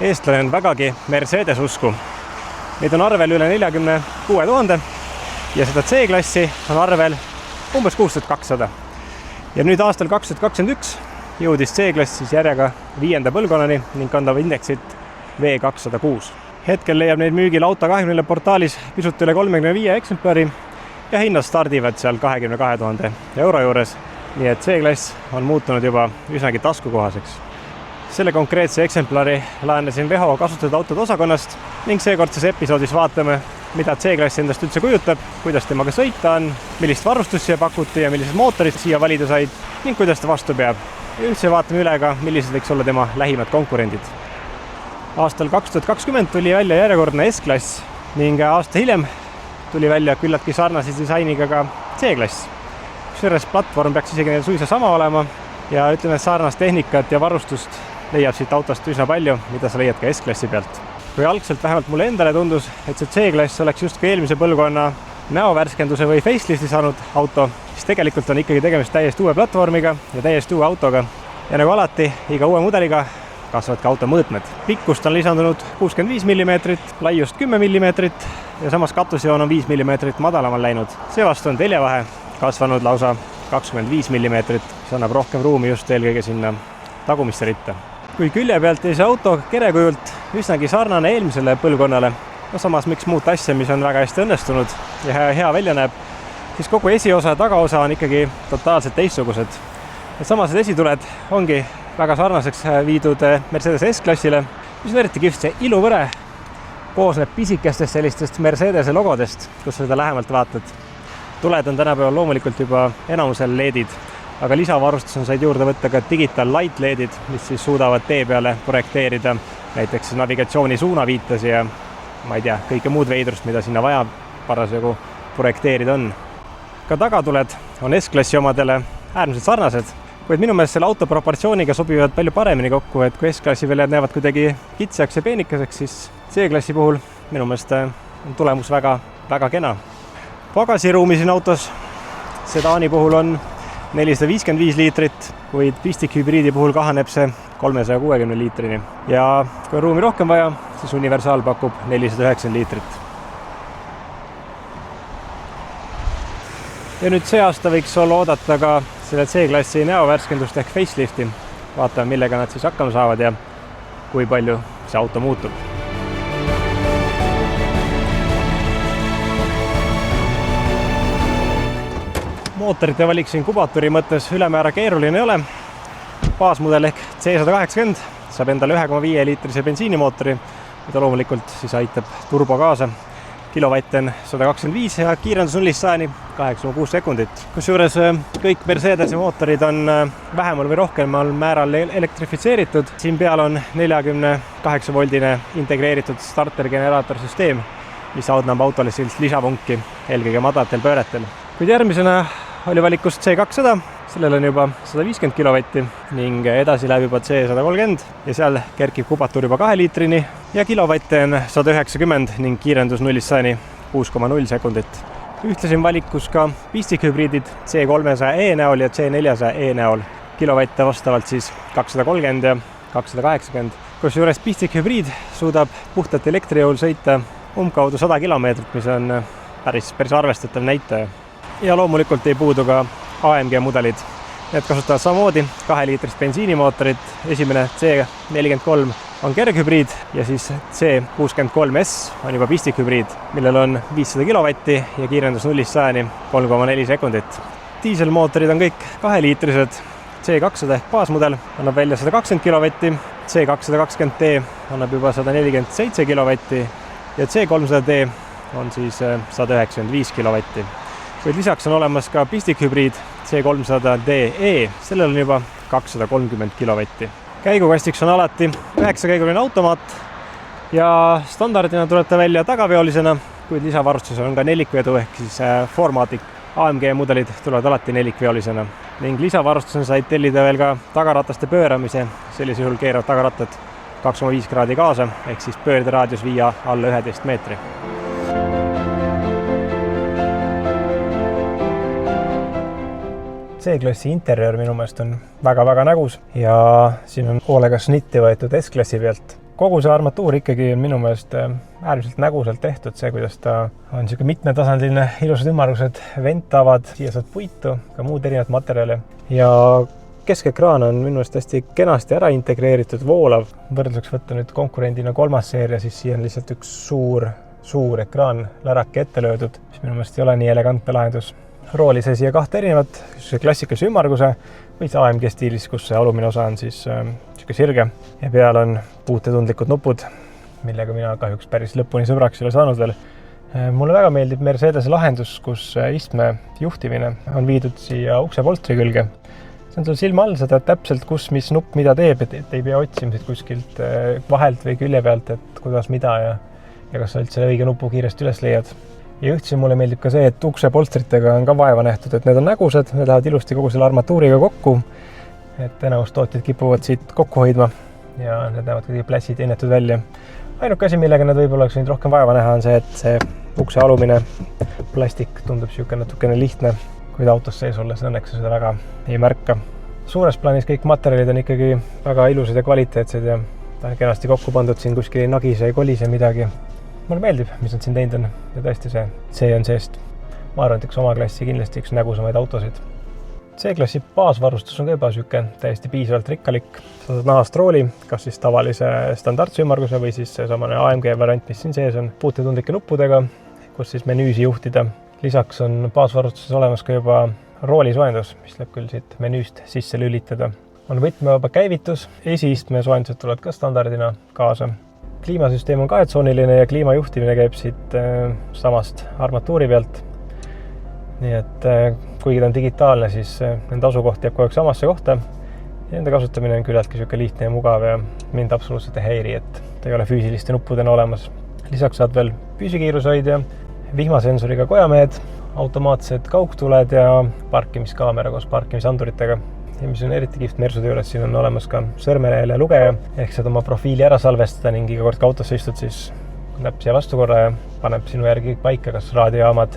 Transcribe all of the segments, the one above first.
eestlane on vägagi Mercedes usku. Neid on arvel üle 46 000 ja seda C-klassi on arvel umbes 6200. Ja nüüd aastal 2021 jõudis C-klass siis järjega 5. põlvkonnani ning kandab indeksit V206. Hetkel leiab neid müügil Auto24 portaalis pisut üle 35 eksemplari ja hinnad stardivad seal 22 000 euro juures, nii et C-klass on muutunud juba üsnagi taskukohaseks. Selle konkreetse eksemplari laenasin Veho kasutatud autode osakonnast ning seekordses episoodis vaatame, mida C-klass endast üldse kujutab, kuidas temaga sõita on, millist varustust siia pakuti ja millised mootorid siia valida said ning kuidas ta vastu peab. Ja üldse vaatame üle ka, millised võiks olla tema lähimad konkurendid. Aastal 2020 tuli välja järjekordne S-klass ning aasta hiljem tuli välja küllaltki sarnase disainiga ka C-klass. Kusjuures platvorm peaks isegi suisa sama olema ja ütleme, et sarnast tehnikat ja varustust leiab siit autost üsna palju, mida sa leiad ka S-klassi pealt. Kui algselt vähemalt mulle endale tundus, et see C-klass oleks justkui eelmise põlvkonna näovärskenduse või facelifti saanud auto, siis tegelikult on ikkagi tegemist täiesti uue platvormiga ja täiesti uue autoga. Ja nagu alati, iga uue mudeliga kasvavad ka auto mõõtmed. Pikkust on lisandunud 65 mm, laiust 10 mm ja samas katusjoon on 5 mm madalamal läinud. Seevastu on teljevahe kasvanud lausa 25 mm, mis annab rohkem ruumi just eelkõige sinna tagumisse ritta. Kui külje pealt ei see auto kerekujult üsnagi sarnane eelmisele põlvkonnale, samas miks muuta asja, mis on väga hästi õnnestunud ja hea välja näeb, siis kogu esiosa ja tagaosa on ikkagi totaalselt teistsugused. Samas esituled ongi väga sarnaseks viidud Mercedes S-klassile, mis on eriti kihvt. See iluvõre koosneb pisikestest sellistest Mercedese logodest, kus seda lähemalt vaatad. Tuled on tänapäeval loomulikult juba enamusel LED-id, aga lisavarustus on said juurde võtta ka digital light LED-id, mis siis suudavad tee peale projekteerida näiteks navigatsiooni suunaviitas ja ma ei tea, kõike muud veidrust, mida sinna vaja parasjagu projekteerida on. Ka tagatuled on S-klassi omadele äärmiselt sarnased, kuid minu meelest selle auto proportsiooniga sobivad palju paremini kokku, et kui S-klassi väljad näevad kuidagi kitsaks ja peenikeseks, siis C-klassi puhul minu meelest on tulemus väga, väga kena. Pagasiruumi siin autos sedaani puhul on 455 liitrit, kuid pistikhübriidi puhul kahaneb see 360 liitrini. Ja kui on ruumi rohkem vaja, siis Universaal pakub 490 liitrit. Ja nüüd see aasta võiks olla oodata ka selle C-klassi näovärskendust ehk facelifti. Vaatame, millega nad siis hakkama saavad ja kui palju see auto muutub. Mootorite valik siin kubaturi mõttes ülemäära keeruline ei ole. Baasmudel ehk C180 saab endale 1,5 liitrise bensiinimootori, mida loomulikult siis aitab turbo kaasa. Kilovatt on 125 ja kiirendus 0-100 8,6 sekundit. Kusjuures kõik Mercedese mootorid on vähemal või rohkemal määral elektrifitseeritud. Siin peal on 48-voldine integreeritud starter-generatorsüsteem, mis annab autole sellist lisapunki eelkõige madalatel pööretel. Kuid järgmisena oli valikust C200, sellel on juba 150 kilovatti ning edasi läheb juba C130 ja seal kerkib kubatur juba 2 liitrini ja kilovatte on 190 ning kiirendus 0-100 6,0 sekundit. Ühtlasin valikus ka pistikhübriidid C300E näol ja C400E näol. Kilovatte vastavalt siis 230 ja 280. Kusjuures pistikhübriid suudab puhtalt elektrijõul sõita umbkaudu 100 kilomeetrit, mis on päris arvestatav näitaja. Ja loomulikult ei puudu ka AMG mudelid. Need kasutavad samamoodi 2-liitrist bensiinimootorit. Esimene C43 on kerghübriid ja siis C63S on juba pistikhübriid, millel on 500 kilovatti ja kiirendus 0-100 3,4 sekundit. Diiselmootorid on kõik 2-liitrised. C200 ehk baasmudel annab välja 120 kilovatti, C220D annab juba 147 kilovatti ja C300D on siis 195 kilovatti. Kuid lisaks on olemas ka pistikhübriid C300DE, sellel on juba 230 kilovatti. Käigukastiks on alati 9-käiguline automaat ja standardina tuleb ta välja tagaveolisena, kuid lisavarustus on ka nelikvedu ehk siis Formatic. AMG mudelid tulevad alati nelikveolisena ning lisavarustusena said tellida veel ka tagarataste pööramise, sellisel juhul keeravad tagarattad 2,5 kraadi kaasa ehk siis pöörderaadius viia alla 11 meetri. C-klassi interjöör minu meelest on väga-väga nägus ja siin on hoolega snitti võetud S-klassi pealt. kogu see armatuur ikkagi on minu meelest äärmiselt nägusalt tehtud, see, kuidas ta on niisugune mitmetasandiline, ilusad ümmargused ventavad, siia saad puitu, ka muud erinevad materjale ja keskekraan on minu meelest hästi kenasti ära integreeritud, voolav. Võrdluseks võtta nüüd konkurendina 3. seeria, siis siia on lihtsalt üks suur ekraan lärake ette löödud, mis minu meelest ei ole nii elegantne lahendus. Rooli sai siia 2 erinevat, klassikalise ümmarguse või see AMG stiilis, kus see alumine osa on siis niisugune sirge ja peal on puutetundlikud nupud, millega mina kahjuks päris lõpuni sõbraks ei ole saanud veel. Mulle väga meeldib Mercedese lahendus, kus istme juhtimine on viidud siia uksepolstri külge. See on sul silma all, sa tead täpselt, kus mis nupp mida teeb, et ei pea otsima kuskilt vahelt või külje pealt, et kuidas mida ja kas sa üldse õige nupu kiiresti üles leiad. Ja ühtsi mulle meeldib ka see, et uksepolstritega on ka vaeva nähtud, et need on nägusad, need lähevad ilusti kogu selle armatuuriga kokku, et enamus tootjad kipuvad siit kokku hoidma ja need näevad kõige plässi teinetud välja. Ainuke asi, millega nad võib-olla oleks võinud rohkem vaeva näha, on see, et see ukse alumine plastik tundub niisugune natukene lihtne, kuid autos sees olles õnneks seda väga ei märka. Suures plaanis kõik materjalid on ikkagi väga ilusad ja kvaliteetsed ja ta on kenasti kokku pandud, siin kuskil ei nagise ja kolise midagi. Mulle meeldib, mis nad siin teinud on ja tõesti see on seest. Ma arvan, et üks oma klassi kindlasti üks nägusamaid autosid. C-klassi baasvarustus on ka juba niisugune täiesti piisavalt rikkalik. Sa saad nahast rooli, kas siis tavalise standardse ümmarguse või siis seesamane AMG variant, mis siin sees on puutetundlike nuppudega, kus siis menüüsi juhtida. Lisaks on baasvarustuses olemas ka juba roolisoojendus, mis läheb küll siit menüüst sisse lülitada. On võtmevaba käivitus, esiistme soojendused tulevad ka standardina kaasa. Kliimasüsteem on kahetsooniline ja kliimajuhtimine käib siit samast armatuuri pealt. Nii et kuigi ta on digitaalne, siis nende asukoht jääb kogu aeg samasse kohta. Ja nende kasutamine on küllaltki niisugune lihtne ja mugav ja mind absoluutselt ei häiri, et ta ei ole füüsiliste nuppudena olemas. Lisaks saad veel püsikiirushoidja, vihmasensoriga kojamehed, automaatsed kaugtuled ja parkimiskaamera koos parkimisanduritega. Ja mis on eriti kihvt Mersude juures, siin on olemas ka sõrmenäele lugeja, ehk saad oma profiili ära salvestada ning iga kord, kui autosse istud, siis näeb siia vastu korra ja paneb sinu järgi paika, kas raadiojaamad,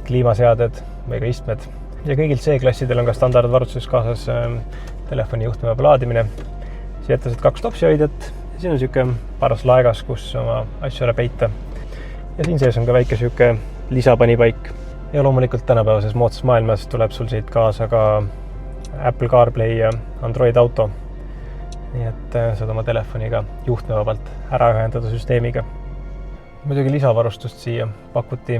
kliimaseaded või ka istmed. Ja kõigil C-klassidel on ka standardvarustuses kaasas telefoni juhtmeva laadimine. Siia ette saad 2 topsihoidjat ja siin on niisugune paras laegas, kus oma asju ära peita. Ja siin sees on ka väike niisugune lisapanipaik. Ja loomulikult tänapäevases moodsas maailmas tuleb sul siit kaasa ka Apple CarPlay ja Android Auto. Nii et saad oma telefoniga juhtmevabalt ära ühendada süsteemiga. Muidugi lisavarustust siia pakuti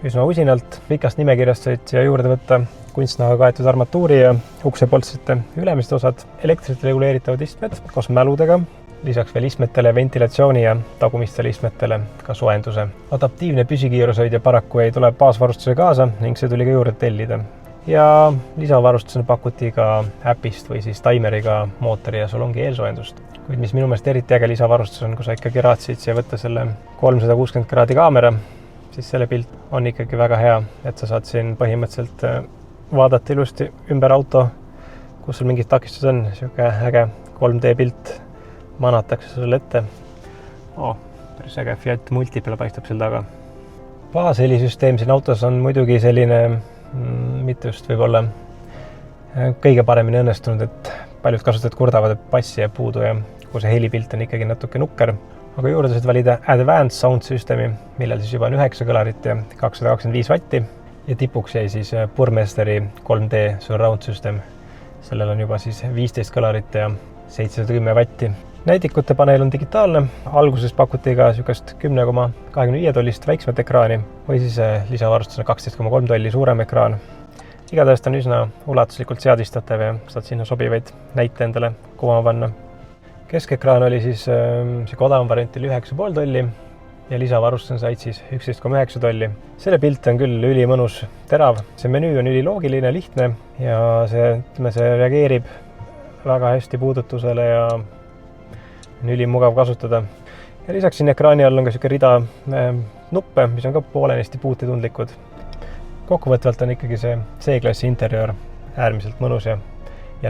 üsna usinalt. Pikast nimekirjast said siia juurde võtta kunstnahaga kaetud armatuuri ja uksepolstrite ülemised osad, elektrit reguleeritavad istmed koos mäludega, lisaks veel istmetele ventilatsiooni ja tagumistele istmetele ka soojenduse. Adaptiivne püsikiirushoidja paraku ei tule baasvarustuse kaasa ning see tuli ka juurde tellida. Ja lisavarustusena pakuti ka äpist või siis taimeriga mootori ja salongi eelsoojendust. Kuid mis minu meelest eriti äge lisavarustus on, kui sa ikkagi raatsid siia võtta selle 360 kraadi kaamera, siis selle pilt on ikkagi väga hea, et sa saad siin põhimõtteliselt vaadata ilusti ümber auto, kus sul mingid takistus on, niisugune äge 3D pilt manatakse sulle ette. Päris äge Fiat Multipla paistab seal taga. Baashelisüsteem siin autos on muidugi selline mitte just võib-olla kõige paremini õnnestunud, et paljud kasutajad kurdavad, et bassi jääb puudu ja kui see helipilt on ikkagi natuke nukker. Aga juurde saad valida Advanced Sound Systemi, millel siis juba on 9 kõlarit ja 225 vatti ja tipuks jäi siis Burmesteri 3D Surround System. Sellel on juba siis 15 kõlarit ja 710 vatti. Näidikute paneel on digitaalne, alguses pakuti ka niisugust 10,25 tollist väiksemat ekraani või siis lisavarustusena 12,3 tolli suurem ekraan. Igatahes on üsna ulatuslikult seadistatav ja saad sinna sobivaid näite endale kuvama panna. Keskekraan oli siis see odavam variantil 9,5 tolli ja lisavarustusena said siis 11,9 tolli. Selle pilt on küll ülimõnus terav, see menüü on üliloogiline, lihtne ja see reageerib väga hästi puudutusele ja on ülimugav kasutada. Ja lisaks siin ekraani all on ka niisugune rida nuppe, mis on ka poolenisti puutetundlikud. Kokkuvõtvalt on ikkagi see C-klassi interiör äärmiselt mõnus ja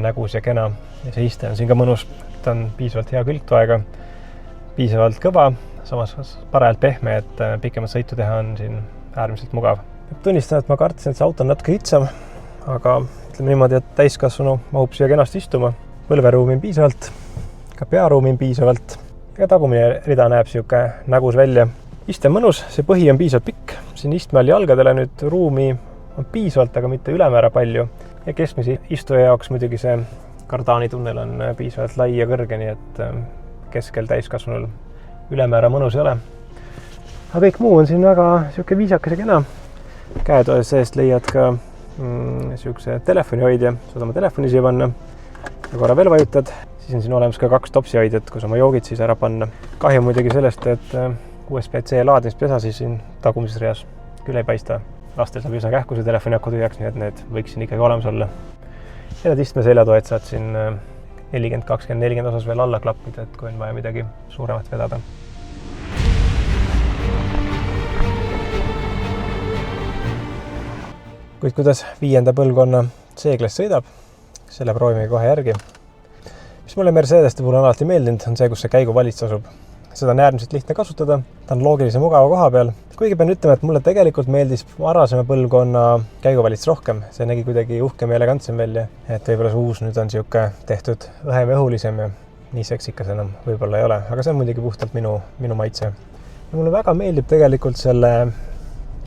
nägus ja kena. Ja see iste on siin ka mõnus, ta on piisavalt hea külgtoega, piisavalt kõva, samas parajalt pehme, et pikemat sõitu teha on siin äärmiselt mugav. Tunnistan, et ma kartsin, et see auto on natuke hitsam, aga ütleme niimoodi, et täiskasvanu mahub siia kenasti istuma. Põlveruumi on piisavalt, ka pearuumi on piisavalt ja tagumine rida näeb siuke nägus välja. Iste on mõnus, see põhi on piisavalt pikk, siin istme all jalgadele nüüd ruumi on piisavalt, aga mitte ülemäära palju ja keskmise istuja jaoks muidugi see kardaanitunnel on piisavalt lai ja kõrge, nii et keskel täiskasvanul ülemäära mõnus ei ole. Aga kõik muu on siin väga siuke viisakas ja kena. Käetoe seest leiad ka siukse telefonihoidja, saad oma telefoni siia panna ja korra veel vajutad. Siis on siin olemas ka 2 topsihoidjat, kus oma joogid siis ära panna. Kahju muidugi sellest, et USB-C laadimispesa siis siin tagumises reas küll ei paista. Lastel saab üsna kähku see telefoni aku tühjaks, nii et need võiks siin ikkagi olemas olla. Ja need istme seljatoed saad siin 40, 20, 40 osas veel alla klappida, et kui on vaja midagi suuremat vedada. Kuid kuidas 5. põlvkonna C-klass sõidab, selle proovime kohe järgi. Mis mulle Mercedeste puhul on alati meeldinud, on see, kus see käiguvalits asub. Seda on äärmiselt lihtne kasutada, ta on loogilise mugava koha peal. Kuigi pean ütlema, et mulle tegelikult meeldis varasema põlvkonna käiguvalits rohkem. See nägi kuidagi uhkem ja elegantsem välja, et võib-olla see uus nüüd on siuke tehtud õhem ja õhulisem ja nii seksikas enam võib-olla ei ole, aga see on muidugi puhtalt minu maitse. Ja mulle väga meeldib tegelikult selle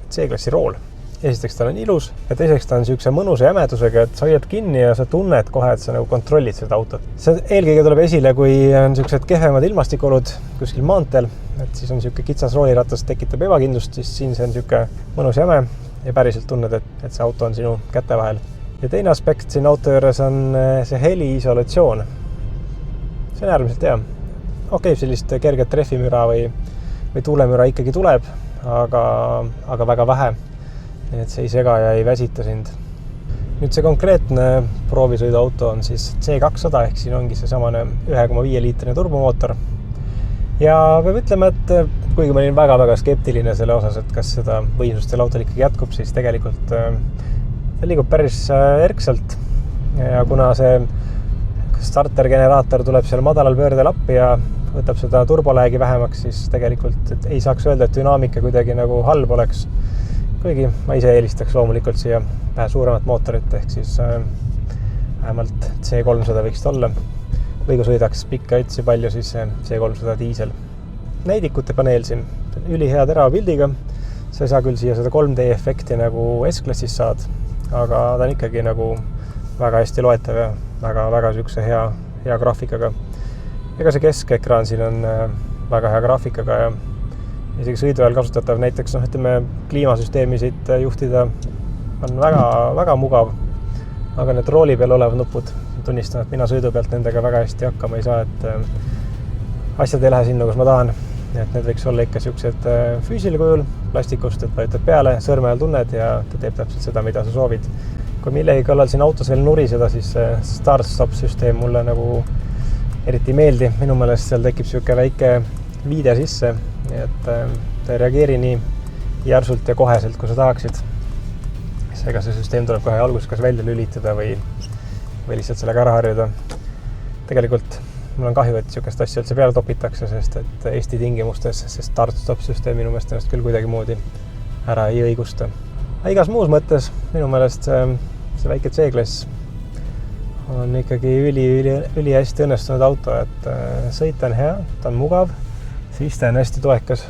C-klassi rool. Esiteks ta on ilus ja teiseks ta on siukse mõnusa jämedusega, et sa hoiad kinni ja sa tunned kohe, et sa nagu kontrollid seda autot. See eelkõige tuleb esile, kui on siuksed kehvemad ilmastikulud kuskil maanteel, et siis on siuke kitsas rooliratas tekitab ebakindlust, siis siin see on siuke mõnus jäme ja päriselt tunned, et see auto on sinu käte vahel. Ja teine aspekt siin auto juures on see heliisolatsioon. See on äärmiselt hea. Okei, sellist kerget trehvimüra või tuulemüra ikkagi tuleb, aga väga vähe. Et see ei sega ja ei väsita sind. Nüüd see konkreetne proovisõiduauto on siis C200 ehk siin ongi see samane 1,5 liitrine turbomootor. Ja peab ütlema, et kuigi ma olin väga-väga skeptiline selle osas, et kas seda võimsust selle autol ikkagi jätkub, siis tegelikult ta liigub päris erkselt. Ja kuna see startergeneraator tuleb seal madalal pöördel appi ja võtab seda turboläägi vähemaks, siis tegelikult ei saaks öelda, et dünaamika kuidagi nagu halb oleks. Kuigi ma ise eelistaks loomulikult siia vähe suuremat mootorit, ehk siis vähemalt C300 võiks olla. Või kui sõidaks pikka ütsi palju, siis C300 diisel. Näidikute paneel siin ülihea terava pildiga. Sa ei saa küll siia seda 3D efekti nagu S-klassis saad, aga ta on ikkagi nagu väga hästi loetav ja väga siukse hea graafikaga. Ega see keskekraan siin on väga hea graafikaga ja isegi sõidu ajal kasutatav näiteks, ütleme, kliimasüsteemi siit juhtida on väga mugav, aga need rooli peal olevad nupud, tunnistan, et mina sõidu pealt nendega väga hästi hakkama ei saa, et asjad ei lähe sinna, kus ma tahan, et need võiks olla ikka siuksed füüsilisel kujul, plastikust, et vajutad peale, sõrme all tunned ja ta teeb täpselt seda, mida sa soovid. Kui millegi kallal siin autos veel nuriseda, siis start-stop süsteem mulle nagu eriti ei meeldi. Minu meelest seal tekib siuke väike viide sisse, et ta ei reageeri nii järsult ja koheselt, kui sa tahaksid. Seega see süsteem tuleb kohe alguses kas välja lülitada või lihtsalt sellega ära harjuda. Tegelikult mul on kahju, et siukest asja üldse peale topitakse, sest et Eesti tingimustes see start-stop süsteem minu meelest ennast küll kuidagi moodi ära ei õigusta. Igas muus mõttes minu meelest see väike C-klass on ikkagi üli hästi õnnestunud auto, et sõit on hea, ta on mugav, see iste on hästi toekas.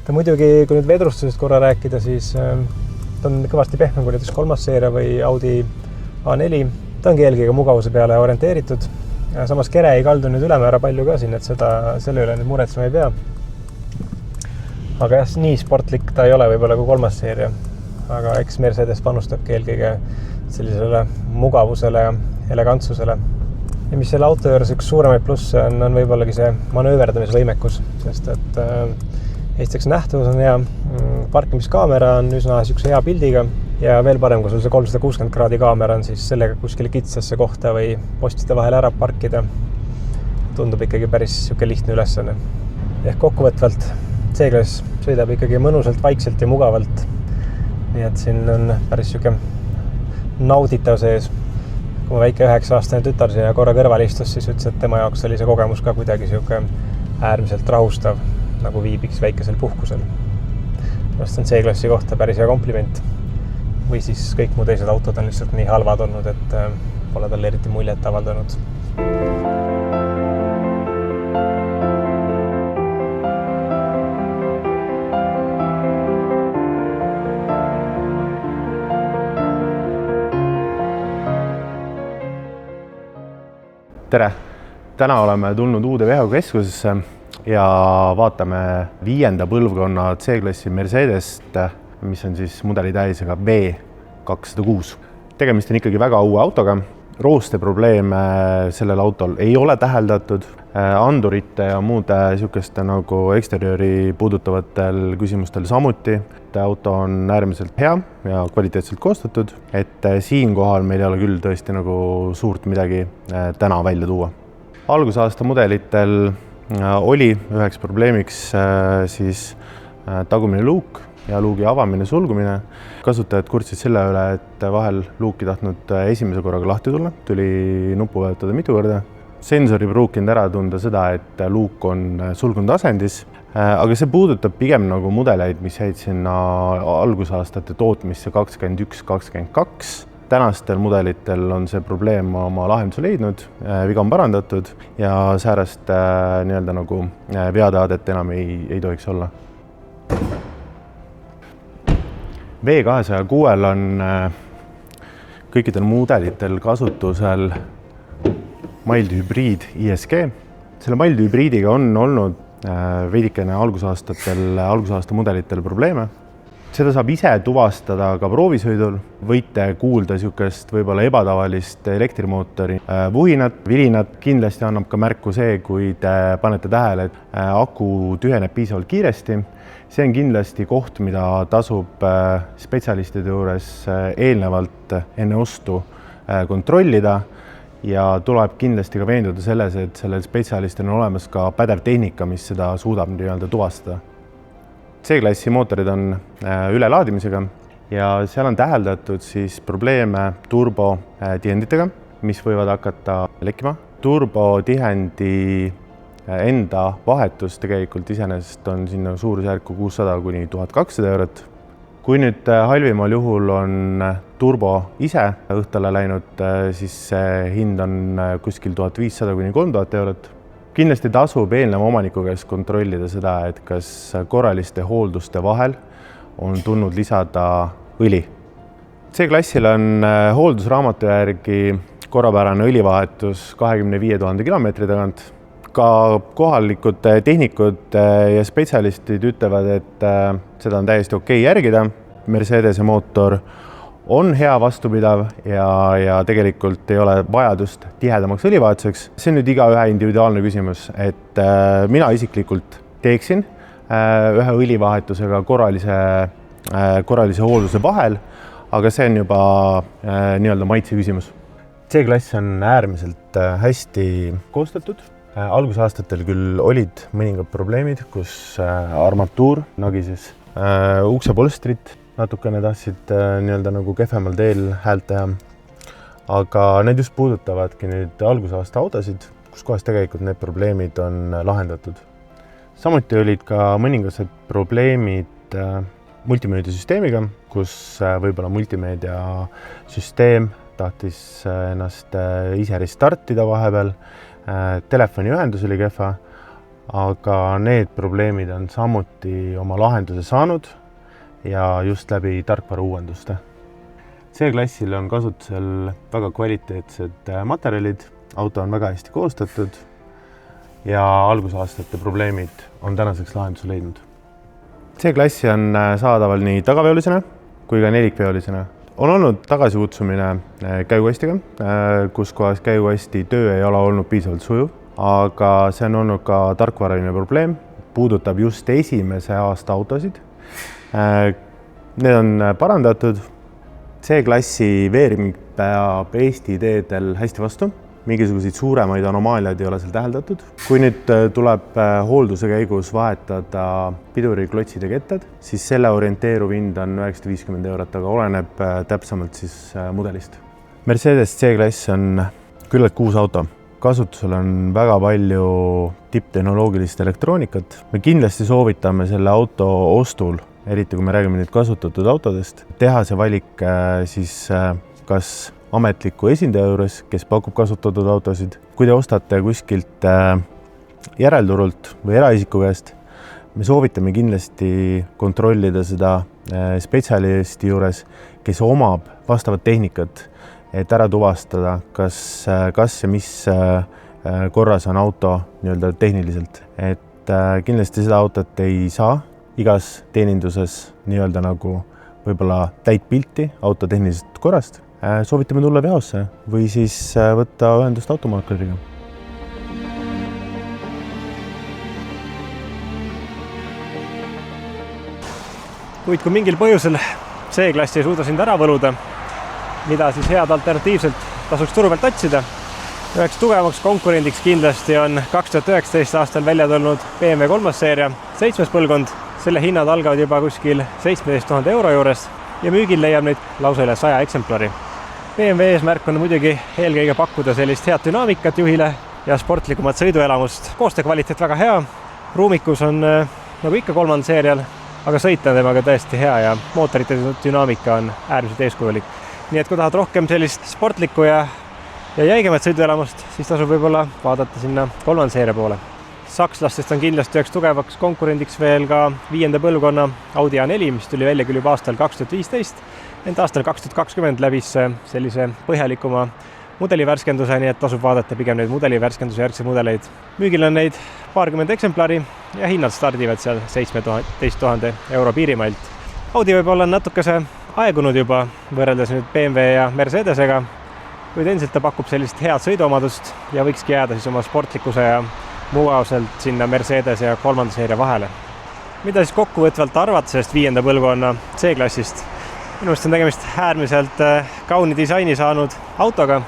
Ta muidugi, kui nüüd vedrustusest korra rääkida, siis ta on kõvasti pehmem kui näiteks 3. seeria või Audi A4. Ta ongi eelkõige mugavuse peale orienteeritud. Ja samas kere ei kaldu nüüd ülemäära palju ka siin, et selle üle nüüd muretsema ei pea. Aga jah, nii sportlik ta ei ole võib-olla kui 3. seeria. Aga eks Mercedes panustabki eelkõige sellisele mugavusele ja elegantsusele. Ja mis selle auto juures üks suuremaid plusse on võibollagi see manööverdamisvõimekus, sest et esiteks nähtavus on hea, parkimiskaamera on üsna siukse hea pildiga ja veel parem, kui sul see 360 kraadi kaamera on, siis sellega kuskile kitsasse kohta või postide vahel ära parkida. Tundub ikkagi päris siuke lihtne ülesanne. Ehk kokkuvõtvalt C-klass sõidab ikkagi mõnusalt, vaikselt ja mugavalt. Nii et siin on päris siuke nauditav sees. Kui ma väike 9-aastane tütar siia korra kõrval istus, siis ütles, et tema jaoks oli see kogemus ka kuidagi siuke äärmiselt rahustav, nagu viibiks väikesel puhkusel. Vast on C-klassi kohta päris hea kompliment. Või siis kõik mu teised autod on lihtsalt nii halvad olnud, et pole talle eriti muljet avaldanud. tere! Täna oleme tulnud uude vehukeskusesse ja vaatame 5. põlvkonna C-klassi Mercedest, mis on siis mudeli tähisega V206. Tegemist on ikkagi väga uue autoga. Roosteprobleeme sellel autol ei ole täheldatud. Andurite ja muude sihukeste nagu eksteriööri puudutavatel küsimustel samuti. Auto on äärmiselt hea ja kvaliteetselt koostatud, et siinkohal meil ei ole küll tõesti nagu suurt midagi täna välja tuua. Algusaasta mudelitel oli üheks probleemiks siis tagumine luuk ja luugi avamine, sulgumine. Kasutajad kurtsid selle üle, et vahel luuki tahtnud esimese korraga lahti tulla, tuli nuppu vajutada mitu korda. Sensor ei pruukinud ära tunda seda, et luuk on sulgunud asendis, aga see puudutab pigem nagu mudeleid, mis jäid sinna algusaastate tootmisse 21-22. Tänastel mudelitel on see probleem oma lahenduse leidnud, viga on parandatud ja säärast nii-öelda nagu veataadet enam ei tohiks olla. V206 on kõikidel mudelitel kasutusel mild hübriid ISG. Selle mild hübriidiga on olnud veidikene algusaasta mudelitel probleeme. Seda saab ise tuvastada ka proovisõidul. Võite kuulda sihukest võib-olla ebatavalist elektrimootori vuhinat, vilinat. Kindlasti annab ka märku see, kui te panete tähele, et aku tüheneb piisavalt kiiresti. See on kindlasti koht, mida tasub spetsialistide juures eelnevalt enne ostu kontrollida ja tuleb kindlasti ka veenduda selles, et sellel spetsialistil on olemas ka pädev tehnika, mis seda suudab nii-öelda tuvastada. C-klassi mootorid on ülelaadimisega ja seal on täheldatud siis probleeme turbotihentidega, mis võivad hakata lekkima. Turbotihendi enda vahetus tegelikult iseenesest on sinna suurusjärku 600–1200 eurot. Kui nüüd halvimal juhul on turbo ise õhtale läinud, siis see hind on kuskil 1500–3000 eurot. Kindlasti tasub eelneva omaniku käest kontrollida seda, et kas korraliste hoolduste vahel on tulnud lisada õli. C-klassil on hooldusraamatu järgi korrapärane õlivahetus 25 000 kilomeetri tagant. Ka kohalikud tehnikud ja spetsialistid ütlevad, et seda on täiesti okei järgida. Mercedese mootor on hea vastupidav ja tegelikult ei ole vajadust tihedamaks õlivahetuseks. See on nüüd igaühe individuaalne küsimus, et mina isiklikult teeksin ühe õlivahetusega korralise hoolduse vahel, aga see on juba nii-öelda maitse küsimus. C-klass on äärmiselt hästi koostatud. Algusaastatel küll olid mõningad probleemid, kus armatuur nagises uksepolstrit, natukene tahtsid nii-öelda nagu kehvemal teel häält teha. Aga need just puudutavadki nüüd algusaasta autosid, kus kohas tegelikult need probleemid on lahendatud. Samuti olid ka mõningased probleemid multimeediasüsteemiga, kus võib-olla multimeediasüsteem tahtis ennast ise restartida vahepeal. Telefoniühendus oli kehva, aga need probleemid on samuti oma lahenduse saanud ja just läbi tarkvara uuenduste. C-klassil on kasutusel väga kvaliteetsed materjalid, auto on väga hästi koostatud ja algusaastate probleemid on tänaseks lahenduse leidnud. C-klassi on saadaval nii tagaveolisena kui ka nelikveolisena. On olnud tagasikutsumine käigukastiga, kus kohas käigukasti töö ei ole olnud piisavalt sujuv, aga see on olnud ka tarkvaraline probleem, puudutab just esimese aasta autosid. Need on parandatud. C-klassi veeriming peab Eesti teedel hästi vastu. Mingisuguseid suuremaid anomaaliaid ei ole seal täheldatud. Kui nüüd tuleb hoolduse käigus vahetada piduriklotsid ja kettad, siis selle orienteeruv hind on 950 eurot, aga oleneb täpsemalt siis mudelist. Mercedes C-klass on küllalt uus auto. Kasutusel on väga palju tipptehnoloogilist elektroonikat. Me kindlasti soovitame selle auto ostul, eriti kui me räägime nüüd kasutatud autodest, teha see valik siis kas ametliku esindaja juures, kes pakub kasutatud autosid. Kui te ostate kuskilt järelturult või eraisiku käest, me soovitame kindlasti kontrollida seda spetsialisti juures, kes omab vastavat tehnikat, et ära tuvastada, kas ja mis korras on auto nii-öelda tehniliselt. Et kindlasti seda autot ei saa igas teeninduses nii-öelda nagu võib-olla täit pilti auto tehnilisest korrast. Soovitame tulla veosse või siis võtta ühendust automaakleriga. Kuid kui mingil põhjusel C-klassi ei suuda sind ära võluda, mida siis head alternatiivselt tasuks turu pealt otsida. Üheks tugevaks konkurendiks kindlasti on 2019 aastal välja tulnud BMW 3 seeria 7. põlvkond. Selle hinnad algavad juba kuskil 17 000 euro juures ja müügil leiab neid lausa üle 100 eksemplari. BMW eesmärk on muidugi eelkõige pakkuda sellist head dünaamikat juhile ja sportlikumat sõiduelamust. Koostöö kvaliteet väga hea, ruumikus on nagu ikka 3. seerial, aga sõita on temaga tõesti hea ja mootorite dünaamika on äärmiselt eeskujulik. Nii et kui tahad rohkem sellist sportlikku ja jäigemat sõiduelamust, siis tasub võib-olla vaadata sinna 3. seeria poole. Sakslastest on kindlasti üheks tugevaks konkurendiks veel ka 5. põlvkonna Audi A4, mis tuli välja küll juba aastal 2015, ent aastal 2020 läbis sellise põhjalikuma mudelivärskenduse, nii et tasub vaadata pigem neid mudelivärskenduse järgse mudeleid. Müügil on neid paarkümmend eksemplari ja hinnad stardivad seal 17 000 euro piirimailt. Audi võib-olla on natukese aegunud juba võrreldes nüüd BMW ja Mercedesega, kuid endiselt ta pakub sellist head sõiduomadust ja võikski jääda siis oma sportlikkuse ja mugavselt sinna Mercedes ja 3. seeria vahele. Mida siis kokkuvõtvalt arvata sellest 5. põlvkonna C-klassist? Minu meelest on tegemist äärmiselt kauni disaini saanud autoga.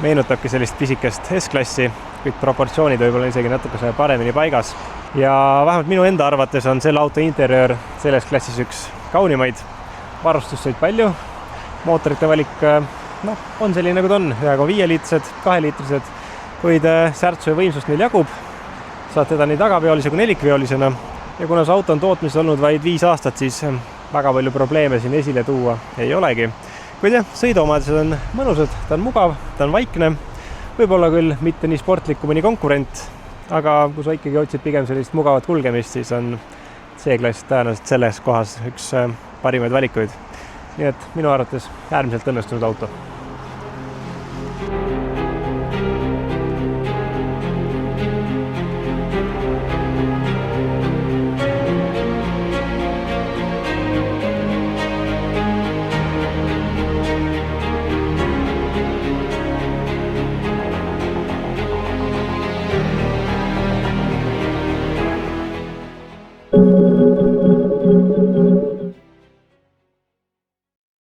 Meenutabki sellist pisikest S-klassi, kuid proportsioonid võib-olla isegi natuke paremini paigas. Ja vähemalt minu enda arvates on selle auto interjöör selles klassis üks kaunimaid. Varustust said palju, mootorite valik on selline nagu ta on, 1,5-liitrised, 2-liitrised, kuid särtsu ja võimsust neil jagub. Saad teda nii tagaveolise kui nelikveolisena ja kuna see auto on tootmises olnud vaid 5 aastat, siis väga palju probleeme siin esile tuua ei olegi. Kuid jah, sõiduomadused on mõnusad, ta on mugav, ta on vaikne, võib-olla küll mitte nii sportlik kui mõni konkurent, aga kui sa ikkagi otsid pigem sellist mugavat kulgemist, siis on C-klass tõenäoliselt selles kohas üks parimaid valikuid. Nii et minu arvates äärmiselt õnnestunud auto. Thank you.